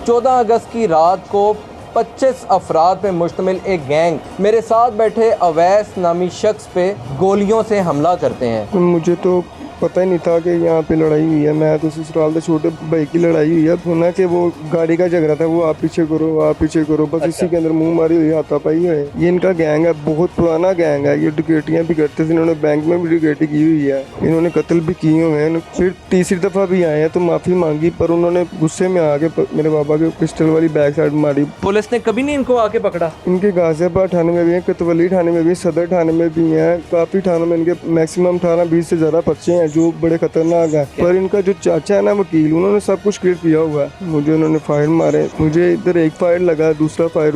14 अगस्त की रात को 25 अफराद पे मुश्तमिल एक गैंग मेरे साथ बैठे अवैस नामी शख्स पे गोलियों से हमला करते हैं। मुझे तो पता ही नहीं था कि यहाँ पे लड़ाई हुई है। मैं तो ससुराल से छोटे भाई की लड़ाई हुई है। सुना कि वो गाड़ी का झगड़ा था, वो आप पीछे करो बस इसी के अंदर मुंह मारी हुई, हाथापाई है। ये इनका गैंग है, बहुत पुराना गैंग है। ये डकैतियाँ भी करते थे, इन्होंने बैंक में भी डकैती की हुई है, इन्होंने कत्ल भी किए हुए हैं। फिर तीसरी दफ़ा भी आए हैं तो माफ़ी मांगी, पर उन्होंने गुस्से में आके मेरे बाबा के पिस्टल वाली बैक साइड मारी। पुलिस ने कभी नहीं इनको आके पकड़ा? इनके गाजियाबाद थाने में भी हैं, कोतवाली थाने में भी, सदर थाने में भी हैं। काफ़ी थानों में इनके मैक्सिमम 18-20 से ज़्यादा पर्चे हैं जो बड़े खतरनाक है। पर इनका जो चाचा है ना वकील, उन्होंने सब कुछ क्लियर किया हुआ है। मुझे उन्होंने फायर मारे, मुझे इधर एक फायर लगा, दूसरा फायर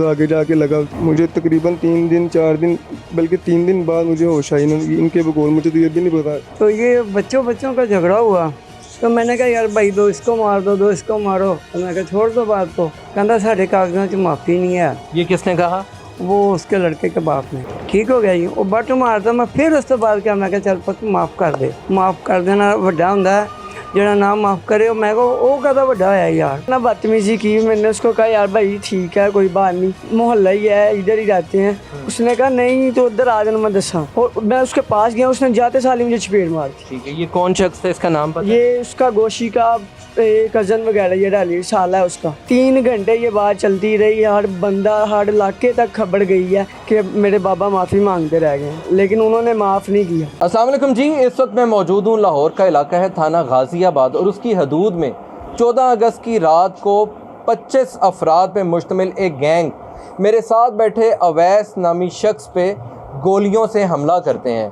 आगे जाके लगा। मुझे तकरीबन 3 दिन 4 दिन बल्कि 3 दिन बाद मुझे होश आई। इनके बकौल मुझे तो ये भी नहीं पता। तो ये बच्चों का झगड़ा हुआ तो मैंने कहा यार भाई दो इसको मार दो इसको मारो। तो मैं कहा छोड़ दो बात को। कहता साढ़े कागजात में माफ़ी नहीं है। ये किसने कहा? वो उसके लड़के के बाप ने। ठीक हो गया जी, वो बट मारता। मैं फिर उस तो बाद क्या, मैं कहा चल पुत माफ़ कर देना वड्डा हुंदा है जरा ना माफ़ करे। मैं को वो कहता वड्डा है यार ना। बदतमीजी की। मैंने उसको कहा यार भाई ठीक है कोई बात नहीं, मोहल्ला ही है, इधर ही रहते हैं। उसने कहा नहीं तो उधर आ जाना, मैं दसा। और मैं उसके पास गया, उसने जाते साल ही मुझे चपेट मार दी। ठीक है, ये कौन शख्स है, इसका नाम पता? ये उसका गोशी का कज़न वगैरह ये डाली साला है उसका। 3 घंटे ये बात चलती रही। हर इलाके तक खबर गई है कि मेरे बाबा माफ़ी मांगते रह गए, लेकिन उन्होंने माफ़ नहीं किया। अस्सलाम वालेकुम जी, इस वक्त मैं मौजूद हूँ लाहौर का इलाका है थाना गाज़ियाबाद और उसकी हदूद में 14 अगस्त की रात को 25 अफराद पे मुश्तमिल एक गैंग मेरे साथ बैठे अवैस नामी शख्स पे गोलियों से हमला करते हैं।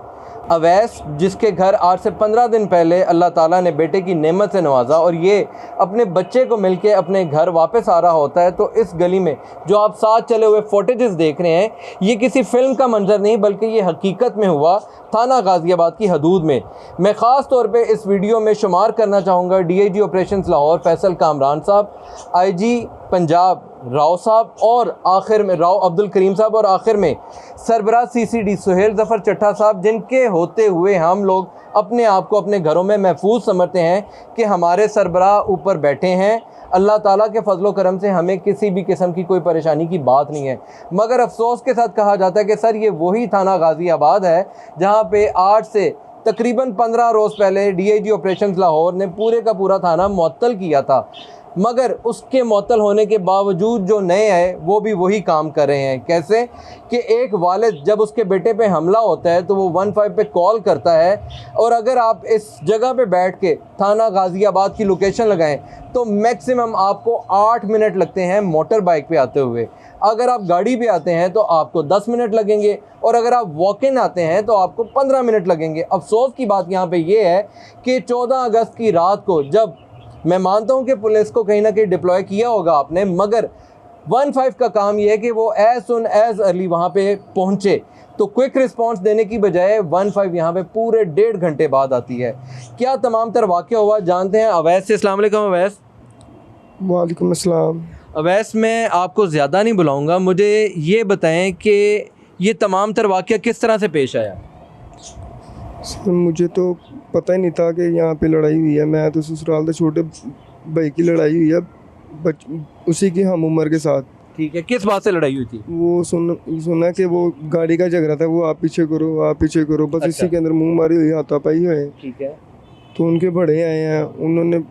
अवैस जिसके घर आज से 15 दिन पहले अल्लाह ताला ने बेटे की नेमत से नवाजा और ये अपने बच्चे को मिलके अपने घर वापस आ रहा होता है, तो इस गली में जो आप साथ चले हुए फुटेजेस देख रहे हैं, ये किसी फिल्म का मंजर नहीं बल्कि ये हकीकत में हुआ थाना गाज़ियाबाद की हदूद में। मैं ख़ास तौर पे इस वीडियो में शुमार करना चाहूँगा DIG ऑपरेशंस लाहौर फैसल कामरान साहब, IG पंजाब राव साहब और आखिर में राव अब्दुल करीम साहब और आखिर में सरबराह CCD सुहेल ज़फ़र चट्टा साहब, जिनके होते हुए हम लोग अपने आप को अपने घरों में महफूज समझते हैं कि हमारे सरबराह ऊपर बैठे हैं। अल्लाह ताला के फजलो करम से हमें किसी भी किस्म की कोई परेशानी की बात नहीं है, मगर अफसोस के साथ कहा जाता है कि सर ये वही थाना गाज़ियाबाद है जहाँ पे आज से तकरीबन 15 रोज़ पहले DIG ऑपरेशंस लाहौर ने पूरे का पूरा थाना मुअत्तल किया था। मगर उसके मुअत्तल होने के बावजूद जो नए हैं वो भी वही काम कर रहे हैं। कैसे कि एक वालिद जब उसके बेटे पे हमला होता है तो वो 15 पे कॉल करता है, और अगर आप इस जगह पे बैठ के थाना गाज़ियाबाद की लोकेशन लगाएं तो मैक्सिमम आपको 8 मिनट लगते हैं मोटर बाइक पे आते हुए। अगर आप गाड़ी पे आते हैं तो आपको 10 मिनट लगेंगे, और अगर आप वॉक इन आते हैं तो आपको 15 मिनट लगेंगे। अफसोस की बात यहाँ पे ये है कि 14 अगस्त की रात को, जब मैं मानता हूँ कि पुलिस को कहीं ना कहीं डिप्लॉय किया होगा आपने, मगर 15 का काम ये है कि वो एज सुन एज अर्ली वहाँ पे पहुँचे, तो क्विक रिस्पांस देने की बजाय 15 यहाँ पे पूरे 1.5 घंटे बाद आती है। क्या तमाम तर वाक़या हुआ जानते हैं अवैस से। अस्सलाम वालेकुम अवैस। वालेकुम अस्सलाम। अवैस, मैं आपको ज़्यादा नहीं बुलाऊँगा, मुझे ये बताएँ कि ये तमाम तर वाक़या किस तरह से पेश आया? मुझे तो पता ही नहीं था कि यहाँ पे लड़ाई हुई है। मैं तो ससुराल से छोटे भाई की लड़ाई हुई है, उसी की हम उम्र के साथ। ठीक है, किस बात से लड़ाई हुई थी? वो सुना कि वो गाड़ी का झगड़ा था, वो आप पीछे करो बस इसी के अंदर मुंह मारी हुई, हाथापाई हुए। ठीक है। तो उनके बड़े आए हैं, उन्होंने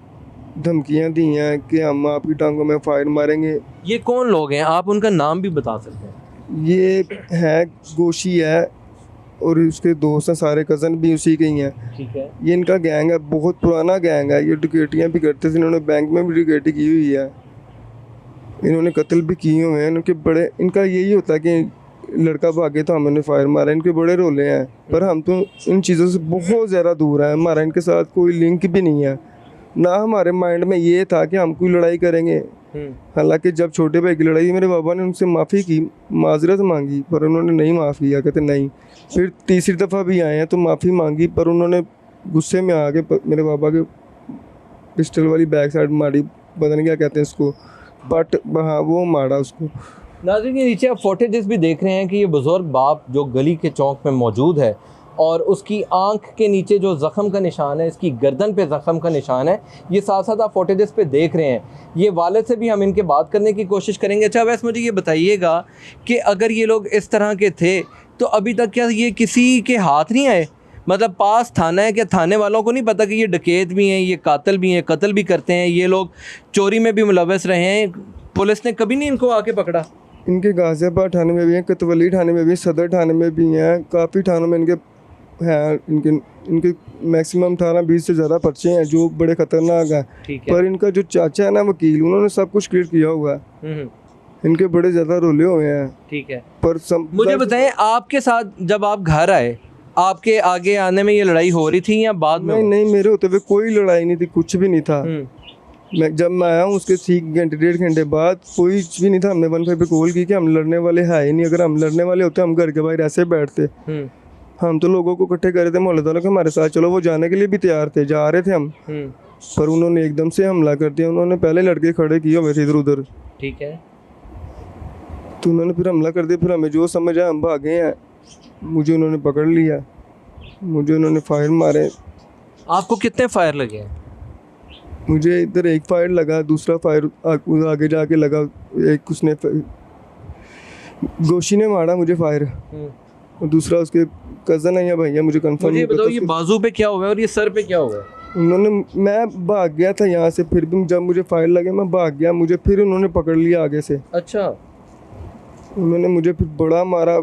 धमकियाँ दी हैं कि हम आपकी टांगों में फायर मारेंगे। ये कौन लोग हैं, आप उनका नाम भी बता सकते हैं? ये है गोशी है और उसके दोस्त हैं, सारे कज़न भी उसी के ही हैं। ठीक है। ये इनका गैंग है, बहुत पुराना गैंग है। ये डकैतियाँ भी करते थे, इन्होंने बैंक में भी डकैती की हुई है, इन्होंने कत्ल भी किए हुए हैं। इनका यही होता है कि लड़का भागे तो हमने फायर मारा। इनके बड़े रोले हैं, पर हम तो इन चीज़ों से बहुत ज़्यादा दूर है। हमारा इनके साथ कोई लिंक भी नहीं है, ना हमारे माइंड में ये था कि हम कोई लड़ाई करेंगे। हालांकि जब छोटे भाई की लड़ाई, मेरे बाबा ने उनसे माफ़ी की, माजरत मांगी, पर उन्होंने नहीं माफ़ किया, कहते नहीं। फिर तीसरी दफ़ा भी आए हैं तो माफ़ी मांगी, पर उन्होंने गुस्से में आके मेरे बाबा के पिस्टल वाली बैक साइड मारी, पता नहीं क्या कहते हैं इसको, बट हाँ वो मारा उसको। नाज़रीन, के नीचे आप फुटेजेस भी देख रहे हैं कि ये बुज़ुर्ग बाप जो गली के चौक में मौजूद है और उसकी आंख के नीचे जो ज़ख़म का निशान है, इसकी गर्दन पे ज़ख़म का निशान है। ये साथ साथ आप फुटेजेस पे देख रहे हैं। ये वालिद से भी हम इनके बात करने की कोशिश करेंगे। अच्छा वैसे मुझे ये बताइएगा कि अगर ये लोग इस तरह के थे तो अभी तक क्या ये किसी के हाथ नहीं आए? मतलब पास थाना है, क्या थाने वालों को नहीं पता कि ये डकैत भी हैं, ये कातिल भी हैं, कत्ल भी करते हैं, ये लोग चोरी में भी मुलव्वस रहे हैं? पुलिस ने कभी नहीं इनको आके पकड़ा? इनके गाज़ियाबाद थाने में भी हैं, कोतवाली थाने में भी, सदर थाने में भी हैं, काफ़ी थानों में इनके हैं। इनके मैक्सिमम 18-20 से ज़्यादा पर्चे हैं जो बड़े ख़तरनाक हैं। ठीक है। पर इनका जो चाचा है ना वकील, उन्होंने सब कुछ क्लियर किया हुआ है। इनके बड़े ज़्यादा रोले हुए हैं। ठीक है। पर मुझे बताएं, आपके साथ जब आप घर आए, आपके आगे आने में ये लड़ाई हो रही थी या बाद में? नहीं, मेरे होते हुए कोई लड़ाई नहीं थी, कुछ भी नहीं था। जब मैं आया हूँ उसके 3 घंटे 1.5 घंटे बाद कोई भी नहीं था। हमने 15 पे कॉल की कि हम लड़ने वाले हैं ही नहीं। अगर हम लड़ने वाले होते हम घर के बाहर ऐसे बैठते। हम तो लोगों को इकट्ठे कर रहे थे, मोहल्लेदारों के हमारे साथ, चलो वो जाने के लिए भी तैयार थे, जा रहे थे हम। पर उन्होंने एकदम से हमला कर दिया। उन्होंने पहले लड़के खड़े किए हुए थे इधर उधर। ठीक है। तो उन्होंने फिर हमला कर दिया। फिर हमें जो समझ आया हम भागे हैं। मुझे उन्होंने पकड़ लिया, मुझे उन्होंने फायर मारे। आपको कितने फायर लगे हैं? मुझे इधर एक फायर लगा, दूसरा फायर आगे जाके लगा। एक उसने गोशी ने मारा मुझे फायर, और दूसरा उसके कज़न है या भैया, मुझे कंफर्म मुझे बताओ ये बाजू पे क्या हुआ है और ये सर पे क्या हुआ है? मैं भाग गया था यहाँ से, फिर भी जब मुझे फायर लगे मैं भाग गया, मुझे फिर उन्होंने पकड़ लिया आगे से। अच्छा। उन्होंने मुझे फिर बड़ा मारा,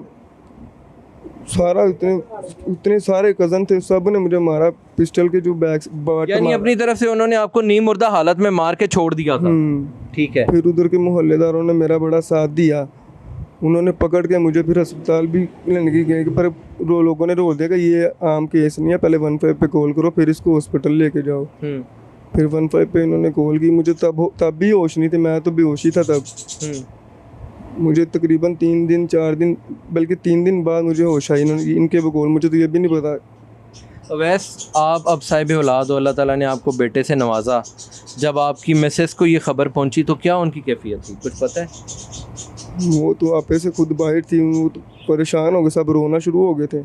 सारा इतने सारे कज़न थे, सब ने मुझे मारा। पिस्टल के जो बैग, यानी अपनी तरफ से उन्होंने आपको नीम मुर्दा हालत में मार के छोड़ दिया था। ठीक है। फिर उधर के मोहल्लेदारों ने मेरा बड़ा साथ दिया। उन्होंने पकड़ के मुझे फिर अस्पताल भी लेने की गए, पर लोगों ने रोक दिया कि ये आम केस नहीं है, पहले 15 पे कॉल करो फिर इसको हॉस्पिटल लेके जाओ। फिर 15 पे इन्होंने कॉल की। मुझे तब भी होश नहीं थी, मैं तो बेहोश ही था तब। मुझे तकरीबन 3 दिन 4 दिन बल्कि 3 दिन बाद मुझे होश आई इनके बकौल। मुझे तो ये भी नहीं पता। वैस आप अब साहिब औलाद, अल्लाह ताला ने आपको बेटे से नवाजा, जब आपकी मिसेस को ये खबर पहुंची तो क्या उनकी कैफियत थी, कुछ पता है? वो तो आपे से खुद बाहर थी, वो तो परेशान हो गए, सब रोना शुरू हो गए थे।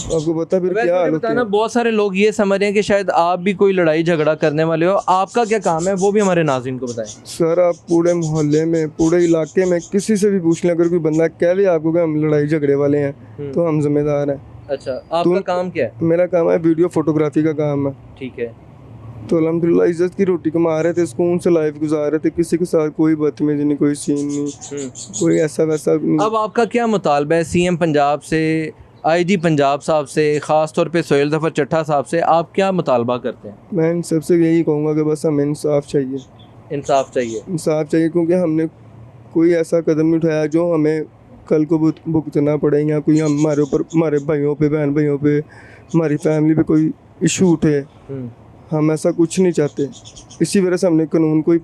आपको पता फिर क्या हाल होता है? बहुत सारे लोग ये समझ रहे हैं कि शायद आप भी कोई लड़ाई झगड़ा करने वाले हो। आपका क्या काम है वो भी हमारे नाज़रीन को बताएं। सर आप पूरे मोहल्ले में, पूरे इलाके में किसी से भी पूछ लें, अगर कोई बंदा कह ले आपको कि हम लड़ाई झगड़े वाले हैं तो हम जिम्मेदार हैं। अच्छा, आपका काम क्या है? मेरा काम है वीडियो फोटोग्राफी का काम है। ठीक है। तो अल्हम्दुलिल्लाह इज्जत की रोटी कमा रहे थे, सुकून से लाइफ गुजार रहे थे, किसी के साथ कोई बदतमीजी नहीं, कोई सीन नहीं, कोई ऐसा वैसा नहीं। अब आपका क्या मुतालबा है सीएम पंजाब से, आईजी पंजाब साहब से, ख़ास तौर पे सोहेल ज़फ़र चट्टा साहब से, आप क्या मुतालबा करते हैं? मैं इन सबसे यही कहूँगा कि बस हमें इंसाफ चाहिए। इंसाफ चाहिए। इंसाफ चाहिए, क्योंकि हमने कोई ऐसा कदम नहीं उठाया जो हमें कल को भुगतना पड़े, या कोई हमारे ऊपर, हमारे भाइयों पे, बहन भाइयों पे, हमारी फैमिली पे कोई इशू उठे। हम ऐसा कुछ नहीं चाहते। इसी वजह से हमने कानून को ही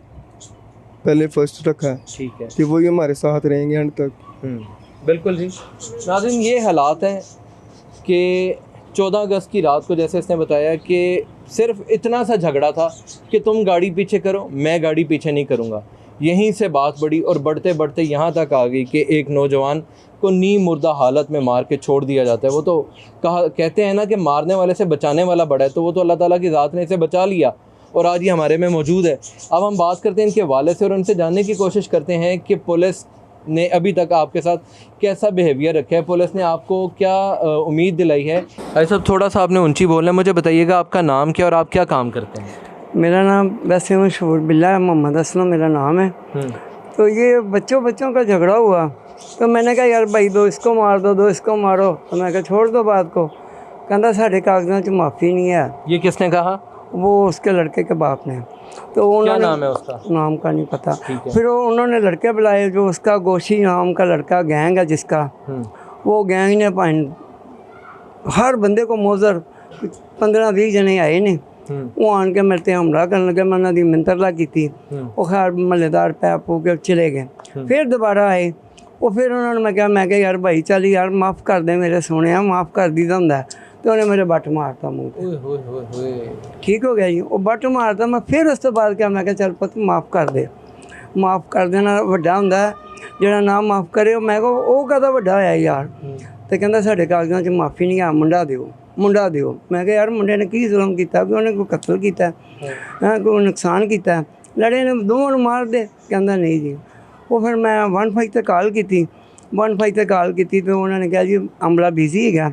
पहले फर्स्ट रखा है। ठीक है। कि वही हमारे साथ रहेंगे एंड तक। बिल्कुल जी। नाज़रीन ये हालात हैं कि 14 अगस्त की रात को, जैसे इसने बताया कि सिर्फ इतना सा झगड़ा था कि तुम गाड़ी पीछे करो, मैं गाड़ी पीछे नहीं करूँगा। यहीं से बात बढ़ी और बढ़ते बढ़ते यहाँ तक आ गई कि एक नौजवान को नीम मुर्दा हालत में मार के छोड़ दिया जाता है। वो तो कहते हैं ना कि मारने वाले से बचाने वाला बड़ा है, तो वो तो अल्लाह ताला की ज़ात ने इसे बचा लिया और आज ये हमारे में मौजूद है। अब हम बात करते हैं इनके वालिद से और उनसे जानने की कोशिश करते हैं कि पुलिस ने अभी तक आपके साथ कैसा बिहेवियर रखा है, पुलिस ने आपको क्या उम्मीद दिलाई है। भाई साहब थोड़ा सा आपने ऊंची बोलना है, मुझे बताइएगा आपका नाम क्या और आप क्या काम करते हैं? मेरा नाम वैसे मशहूर बिल्ला है, मोहम्मद असलम मेरा नाम है। तो ये बच्चों का झगड़ा हुआ, तो मैंने कहा यार भाई दो इसको मार दो इसको मारो। तो मैं कहा छोड़ दो बात को। कहता साढ़े कागजां च माफ़ी नहीं है। ये किसने कहा? वो उसके लड़के के बाप ने। तो क्या नाम है उसका? नाम का नहीं पता। फिर उन्होंने लड़के बुलाए, जो उसका गोशी नाम का लड़का गैंग है जिसका, वो गैंग ने हर बंदे को मोजर 15-20 जने आए ने, वो आन के मेरे ते हमला करन लगे। मैं उन्होंने मिंतरला की, वो खैर महल्लेदार पै पू के चले गए। फिर दोबारा आए, वो फिर उन्होंने मैं कहा यार भाई चल यार माफ़ कर दे मेरे सोने, माफ़ कर दी होंगे। तो उन्हें मेरे बट मारता मुँह पे। ठीक हो गया जी, वो बट मारता। मैं फिर उस तो बाद क्या, मैं चल पुत माफ़ कर दे, माफ़ कर देना वड्डा हुंदा है, जिहड़ा ना माफ़ करे। मैं को वो कहता वड्डा होया यार। ਤੇ ਕਹਿੰਦਾ ਸਾਡੇ ਕਾਗਜ਼ਾਂ 'ਚ ਮਾਫੀ ਨਹੀਂ ਆ, ਮੁੰਡਾ ਦਿਓ। ਮੈਂ ਕਿਹਾ ਯਾਰ ਮੁੰਡੇ ਨੇ ਕੀ ਜ਼ੁਲਮ ਕੀਤਾ ਵੀ ਉਹਨੇ ਕੋਈ ਕਤਲ ਕੀਤਾ ਹੈ, ਕੋਈ ਨੁਕਸਾਨ ਕੀਤਾ, ਲੜੇ ਨੇ ਦੋਵਾਂ ਨੂੰ ਮਾਰ ਦੇ। ਕਹਿੰਦਾ ਨਹੀਂ ਜੀ। ਉਹ ਫਿਰ ਮੈਂ 15 ਤੇ ਕਾਲ ਕੀਤੀ, 15 ਤੇ ਕਾਲ ਕੀਤੀ ਤੇ ਉਹਨਾਂ ਨੇ ਕਿਹਾ ਜੀ अमला बिजी है।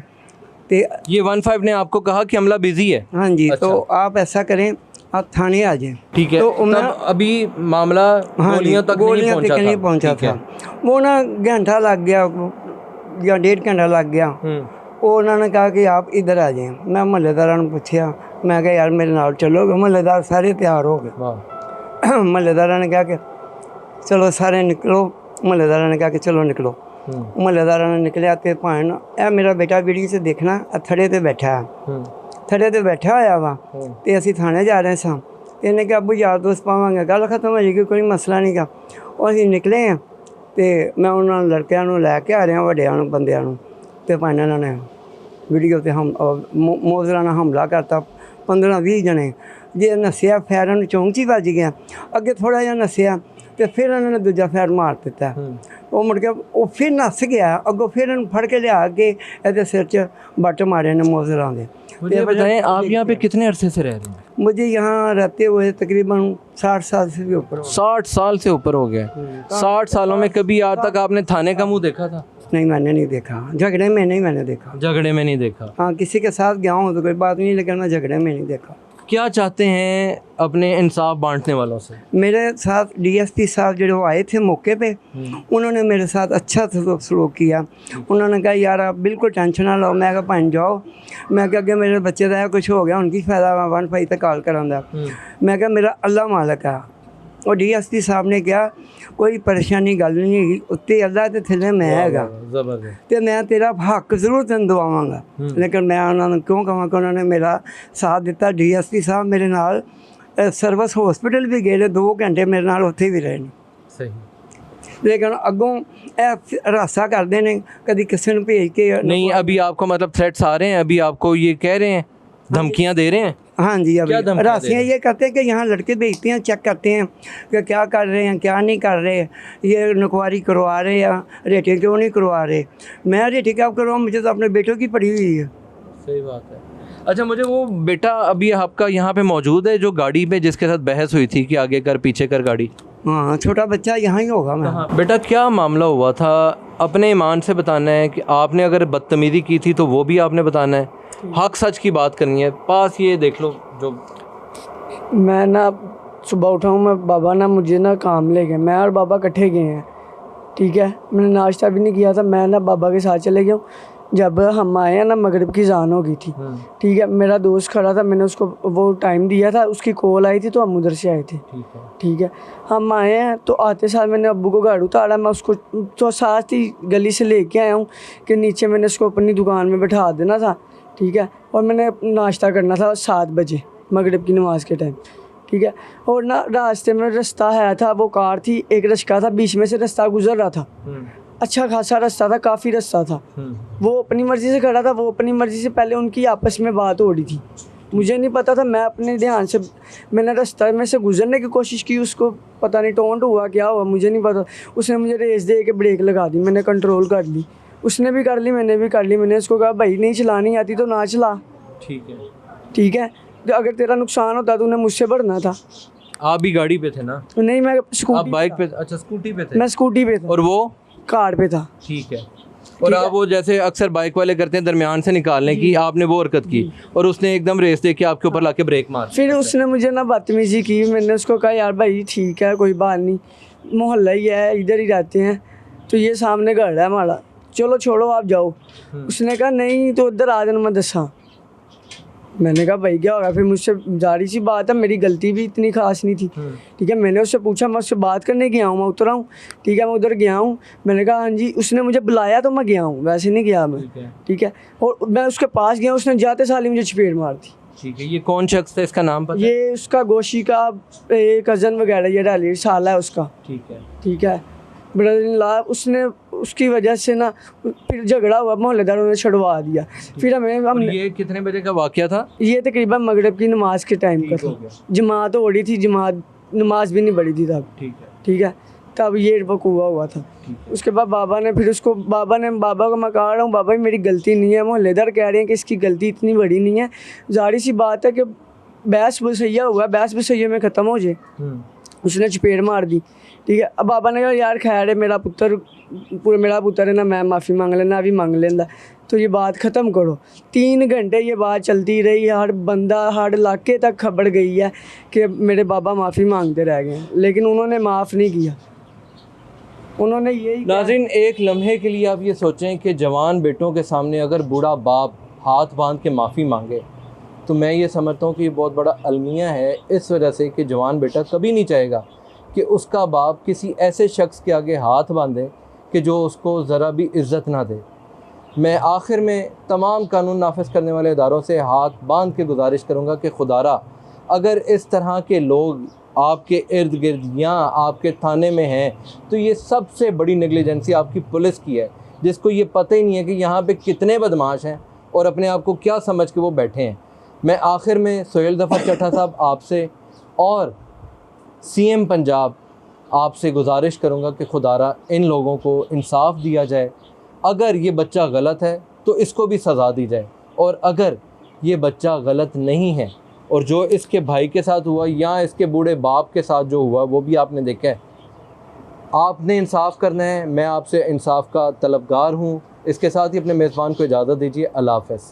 तो ये 15 ने आपको कहा कि अमला बिजी है? हाँ जी। तो आप ऐसा करें, आप थाने आ जाएं। ठीक है। तो तब अभी मामला हाँ गोलियों तक नहीं पहुंचा था। वो ना घंटा लग गया या 1.5 घंटा लग गया। वो उन्होंने कहा कि आप इधर आ जाएं। मैं महल्लेदार ने पूछा, मैं कहा यार मेरे नाल चलोगे? महल्लेदार सारे तैयार हो गए। महल्लेदार ने कहा कि चलो सारे निकलो। महल्लेदार ने कहा कि चलो निकलो। महल्लेदार ने निकलिया तो भाण ए मेरा बेटा वीडियो से देखना थड़े ते बैठा है, थड़े ते बैठा होया वा तो असी थाने जा रहे सां। इन्हें कहा अबू यार दोस्त पावांगे, गल खत्म हो जाएगी, कोई मसला नहीं गा। और असी निकले हैं तो मैं उन्होंने लड़कियां नूं लैके आ रहा वड्डियां नूं बंदियां नूं ते भाण इन्होंने वीडियो ते हम मोजराना हमला करता। 15-20 जने जे नस्सिया फैरन चौंक च ही वज गया। अगे थोड़ा जिहा नस्सिया तो फिर उन्होंने दूजा फैर मार दिता। वो मुड़ के वो फिर नस गया अगों, फिर इन्हूं फड़ के लिया के इहदे सिर च बट मारे ने मोजरां दे। मुझे बताएं आप यहाँ पे कितने अरसे से रह रहे हैं? मुझे यहाँ रहते हुए तकरीबन 60 साल से भी ऊपर हो। 60 साल से ऊपर हो गया। 60 सालों में कभी आज तक आपने थाने का मुंह देखा था? नहीं, मैंने नहीं देखा। झगड़े में नहीं मैंने देखा। झगड़े में नहीं देखा? हाँ, किसी के साथ गया हूँ तो कोई बात नहीं, लेकिन मैं झगड़े में नहीं देखा। क्या चाहते हैं अपने इंसाफ बांटने वालों से? मेरे साथ डीएसपी साहब जो आए थे मौके पे, उन्होंने मेरे साथ अच्छा सलूक किया। उन्होंने कहा यार आप बिल्कुल टेंशन ना लो। मैं कहा भाई जाओ। मैं कहा अगर मेरे बच्चे का कुछ हो गया उनकी फ़ायदा मैं 15 तक कॉल करांदा। मैं कहा मेरा अल्लाह मालिक है। और डीएसपी साहब ने कहा कोई परेशानी गल नहीं है, उत्ते अल्लाह ते थल्ले मैं हैगा ते मैं तेरा हक जरूर तेन दवावांगा। लेकिन मैं उन्होंने क्यों कहां कि उन्होंने मेरा साथ दिता। डीएसपी साहब मेरे नाल सर्विस हॉस्पिटल भी गए, 2 घंटे मेरे नाल उत्थे भी रहे। सही। लेकिन अगों रास्ता करते हैं, कभी किसी ने भेज के नहीं। अभी आपको मतलब थ्रेट्स आ रहे हैं? अभी आपको ये कह रहे हैं, धमकियां दे रहे हैं? हाँ जी। अभी रास्ते ये करते हैं कि यहाँ लड़के भेजते हैं, चेक करते हैं कि क्या कर रहे हैं क्या नहीं कर रहे, ये नकवारी करवा रहे या रेटिंग क्यों नहीं करवा रहे। मैं रेटिंग क्या करवाऊँ, मुझे तो अपने बेटों की पड़ी हुई है। सही बात है। अच्छा, मुझे वो बेटा अभी आपका यहाँ पे मौजूद है जो गाड़ी पे जिसके साथ बहस हुई थी कि आगे कर पीछे कर गाड़ी? हाँ, छोटा बच्चा यहाँ ही होगा। मैं बेटा क्या मामला हुआ था? अपने ईमान से बताना है कि आपने अगर बदतमीज़ी की थी तो वो भी आपने बताना है, हक सच की बात करनी है। पास ये देख लो जो मैं ना सुबह उठा हूँ, मैं बाबा ना मुझे ना काम ले गए, मैं और बाबा इकट्ठे गए हैं। ठीक है, मैंने नाश्ता भी नहीं किया था, मैं ना बाबा के साथ चले गया हूँ। जब हम आए हैं ना मगरिब की ज़ान हो गई थी। ठीक है, मेरा दोस्त खड़ा था, मैंने उसको वो टाइम दिया था, उसकी कॉल आई थी तो हम उधर से आए थे। ठीक है, हम आए हैं तो आते साल मैंने अब्बू को गाड़ी उतारा, मैं उसको तो साथ ही गली से लेके आया हूँ कि नीचे मैंने उसको अपनी दुकान में बैठा देना था। ठीक है, और मैंने नाश्ता करना था 7 बजे मगरिब की नमाज़ के टाइम। ठीक है, और ना रास्ते में रास्ता है था, वो कार थी, एक रिक्शा था, बीच में से रास्ता गुजर रहा था। अच्छा खासा रास्ता था, काफ़ी रास्ता था। वो अपनी मर्ज़ी से खड़ा था, वो अपनी मर्ज़ी से, पहले उनकी आपस में बात हो रही थी, मुझे नहीं पता था। मैं अपने ध्यान से मैंने रास्ते में से गुजरने की कोशिश की, उसको पता नहीं टोंट हुआ क्या हुआ मुझे नहीं पता। उसने मुझे रेस दे के ब्रेक लगा दी, मैंने कंट्रोल कर ली, उसने भी कर ली, मैंने भी कर ली। मैंने उसको कहा भाई नहीं चलानी आती तो ना चला। ठीक है, ठीक है, तो अगर तेरा नुकसान होता तो उन्हें मुझसे बढ़ना था। आप भी गाड़ी पे थे ना? नहीं, मैं स्कूटी। आप बाइक पे? अच्छा, स्कूटी पे थे। मैं स्कूटी पे था और वो कार पे था। ठीक है। और आप वो जैसे अक्सर बाइक वाले करते हैं दरमियान से निकालने की, आपने वो हरकत की और उसने एकदम रेस दे के आपके ऊपर लाके ब्रेक मार। फिर उसने मुझे ना बदतमीजी की, मैंने उसको कहा यार भाई ठीक है कोई बात नहीं, मोहल्ला ही है, इधर ही रहते हैं, तो ये सामने घर है हमारा, चलो छोड़ो आप जाओ। उसने कहा नहीं तो उधर आ जाना, मैं दसा। मैंने कहा भाई क्या होगा, फिर मुझसे जारी सी बात है, मेरी गलती भी इतनी खास नहीं थी। ठीक है, मैंने उससे पूछा, मैं उससे बात करने गया हूँ, मैं उतरा हूँ। ठीक है, मैं उधर गया हूँ, मैंने कहा हाँ जी, उसने मुझे बुलाया तो मैं गया हूँ, वैसे नहीं गया मैं। ठीक है, और मैं उसके पास गया, उसने जाते साल ही मुझे चपेट मार दी। ठीक है, ये कौन शख्स था, इसका नाम पता है? ये उसका गोशी का कज़न वगैरह, ये डाली साला है उसका। ठीक है। ठीक है, ब्रदर इन लॉ, उसने उसकी वजह से ना फिर झगड़ा हुआ, मोहल्लेदारों ने छुड़वा दिया। फिर हम ये कितने बजे का वाकया था? ये तकरीबन मगरिब की नमाज के टाइम का था, जमात हो रही थी, जमात नमाज भी नहीं पढ़ी थी तब। ठीक है। ठीक है, तब ये वकूआ हुआ था। उसके बाद बाबा ने बाबा को मैं कह रहा हूँ बाबा मेरी गलती नहीं है, मोहल्लेदार कह रहे हैं कि इसकी गलती इतनी बड़ी नहीं है, जाहिर सी बात है कि बहस बसैया हुआ, बहस बसैया में ख़त्म हो जाए। उसने चपेट मार दी, ठीक है। अब बाबा ने कहा यार खैर है, मेरा पुत्र है ना, मैं माफ़ी मांग लेना, अभी मांग लेंदा, तो ये बात ख़त्म करो। 3 घंटे ये बात चलती रही, हर इलाके तक खबर गई है कि मेरे बाबा माफ़ी मांगते रह गए, लेकिन उन्होंने माफ़ नहीं किया। उन्होंने यही नाज़रीन, एक लम्हे के लिए आप ये सोचें कि जवान बेटों के सामने अगर बूढ़ा बाप हाथ बांध के माफ़ी मांगे, तो मैं ये समझता हूँ कि ये बहुत बड़ा अलमिया है, इस वजह से कि जवान बेटा कभी नहीं चाहेगा कि उसका बाप किसी ऐसे शख्स के आगे हाथ बांधे कि जो उसको ज़रा भी इज़्ज़त ना दे। मैं आखिर में तमाम कानून नाफिज करने वाले इदारों से हाथ बांध के गुजारिश करूँगा कि खुदारा अगर इस तरह के लोग आपके इर्द गिर्द या आपके थाने में हैं, तो ये सबसे बड़ी नेग्लिजेंसी आपकी पुलिस की है, जिसको ये पता ही नहीं है कि यहाँ पे कितने बदमाश हैं और अपने आप को क्या समझ के वो बैठे हैं। मैं आखिर में सोहेल ज़फ़र चट्टा साहब आपसे और CM पंजाब आपसे गुजारिश करूँगा कि खुदारा इन लोगों को इंसाफ दिया जाए। अगर ये बच्चा गलत है तो इसको भी सज़ा दी जाए, और अगर ये बच्चा गलत नहीं है और जो इसके भाई के साथ हुआ या इसके बूढ़े बाप के साथ जो हुआ वो भी आपने देखा है, आपने इंसाफ करना है। मैं आपसे इंसाफ का तलबगार हूँ। इसके साथ ही अपने मेज़बान को इजाज़त दीजिए। अल्लाह हाफ़िज़।